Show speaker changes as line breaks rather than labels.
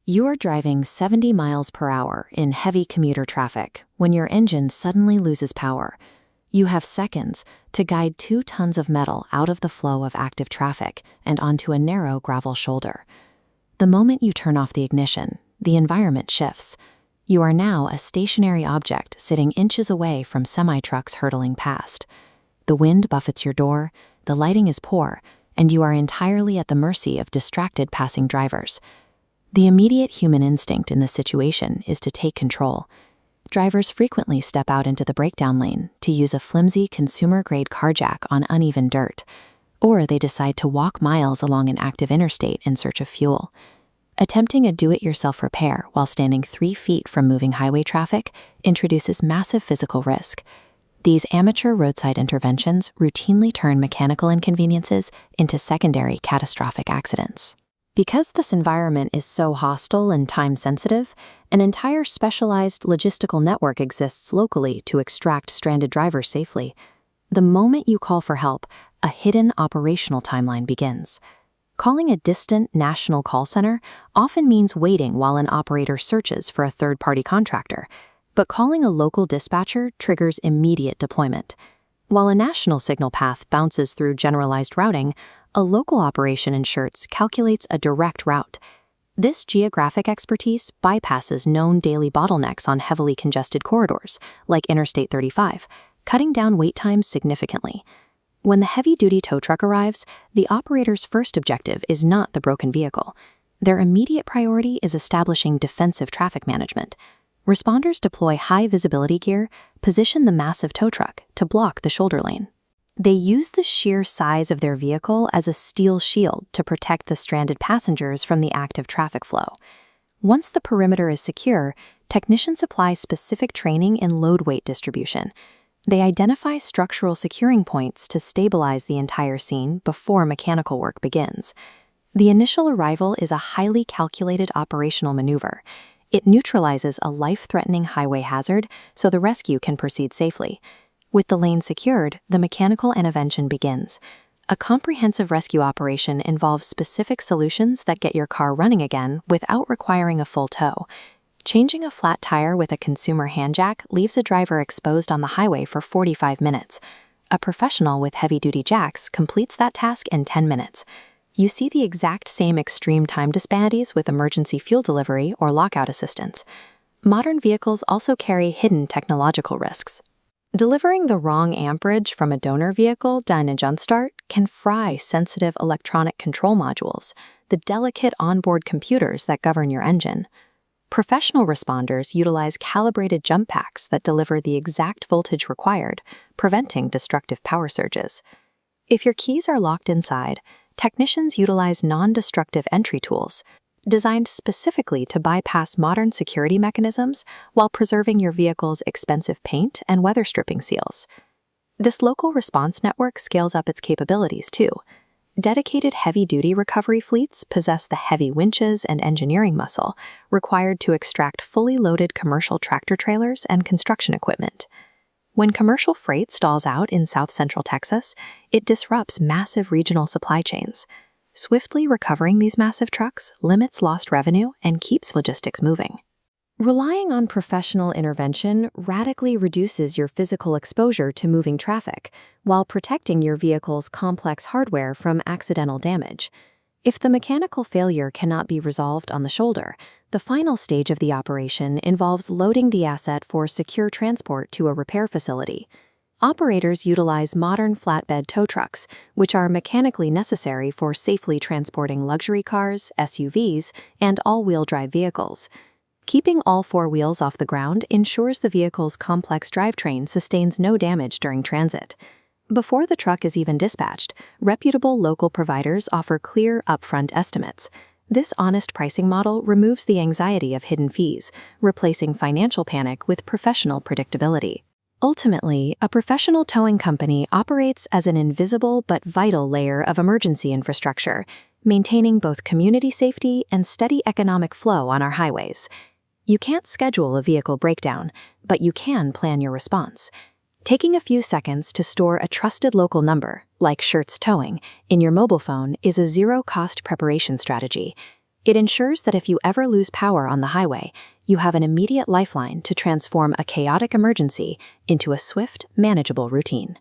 You're driving 70 miles per hour in heavy commuter traffic when your engine suddenly loses power. You have seconds to guide 2 tons of metal out of the flow of active traffic and onto a narrow gravel shoulder. The moment you turn off the ignition, the environment shifts. You are now a stationary object sitting inches away from semi-trucks hurtling past. The wind buffets your door, the lighting is poor, and you are entirely at the mercy of distracted passing drivers. The immediate human instinct in this situation is to take control. Drivers frequently step out into the breakdown lane to use a flimsy consumer-grade car jack on uneven dirt, or they decide to walk miles along an active interstate in search of fuel. Attempting a do-it-yourself repair while standing 3 feet from moving highway traffic introduces massive physical risk. These amateur roadside interventions routinely turn mechanical inconveniences into secondary catastrophic accidents. Because this environment is so hostile and time-sensitive, an entire specialized logistical network exists locally to extract stranded drivers safely. The moment you call for help, a hidden operational timeline begins. Calling a distant national call center often means waiting while an operator searches for a third-party contractor, but calling a local dispatcher triggers immediate deployment. While a national signal path bounces through generalized routing, a local operation in Schertz calculates a direct route. This geographic expertise bypasses known daily bottlenecks on heavily congested corridors, like Interstate 35, cutting down wait times significantly. When the heavy-duty tow truck arrives, the operator's first objective is not the broken vehicle. Their immediate priority is establishing defensive traffic management. Responders deploy high-visibility gear, position the massive tow truck to block the shoulder lane. They use the sheer size of their vehicle as a steel shield to protect the stranded passengers from the active traffic flow. Once the perimeter is secure, technicians apply specific training in load weight distribution. They identify structural securing points to stabilize the entire scene before mechanical work begins. The initial arrival is a highly calculated operational maneuver. It neutralizes a life-threatening highway hazard so the rescue can proceed safely. With the lane secured, the mechanical intervention begins. A comprehensive rescue operation involves specific solutions that get your car running again without requiring a full tow. Changing a flat tire with a consumer hand jack leaves a driver exposed on the highway for 45 minutes. A professional with heavy-duty jacks completes that task in 10 minutes. You see the exact same extreme time disparities with emergency fuel delivery or lockout assistance. Modern vehicles also carry hidden technological risks. Delivering the wrong amperage from a donor vehicle done in jumpstart can fry sensitive electronic control modules, the delicate onboard computers that govern your engine. Professional responders utilize calibrated jump packs that deliver the exact voltage required, preventing destructive power surges. If your keys are locked inside, technicians utilize non-destructive entry tools, designed specifically to bypass modern security mechanisms while preserving your vehicle's expensive paint and weather stripping seals. This local response network scales up its capabilities too. Dedicated heavy-duty recovery fleets possess the heavy winches and engineering muscle required to extract fully loaded commercial tractor trailers and construction equipment. When commercial freight stalls out in south-central Texas, it disrupts massive regional supply chains. Swiftly recovering these massive trucks limits lost revenue and keeps logistics moving. Relying on professional intervention radically reduces your physical exposure to moving traffic, while protecting your vehicle's complex hardware from accidental damage. If the mechanical failure cannot be resolved on the shoulder, the final stage of the operation involves loading the asset for secure transport to a repair facility. Operators utilize modern flatbed tow trucks, which are mechanically necessary for safely transporting luxury cars, SUVs, and all-wheel drive vehicles. Keeping all 4 wheels off the ground ensures the vehicle's complex drivetrain sustains no damage during transit. Before the truck is even dispatched, reputable local providers offer clear upfront estimates. This honest pricing model removes the anxiety of hidden fees, replacing financial panic with professional predictability. Ultimately, a professional towing company operates as an invisible but vital layer of emergency infrastructure, maintaining both community safety and steady economic flow on our highways. You can't schedule a vehicle breakdown, but you can plan your response. Taking a few seconds to store a trusted local number, like Schertz Towing, in your mobile phone is a zero-cost preparation strategy. It ensures that if you ever lose power on the highway, you have an immediate lifeline to transform a chaotic emergency into a swift, manageable routine.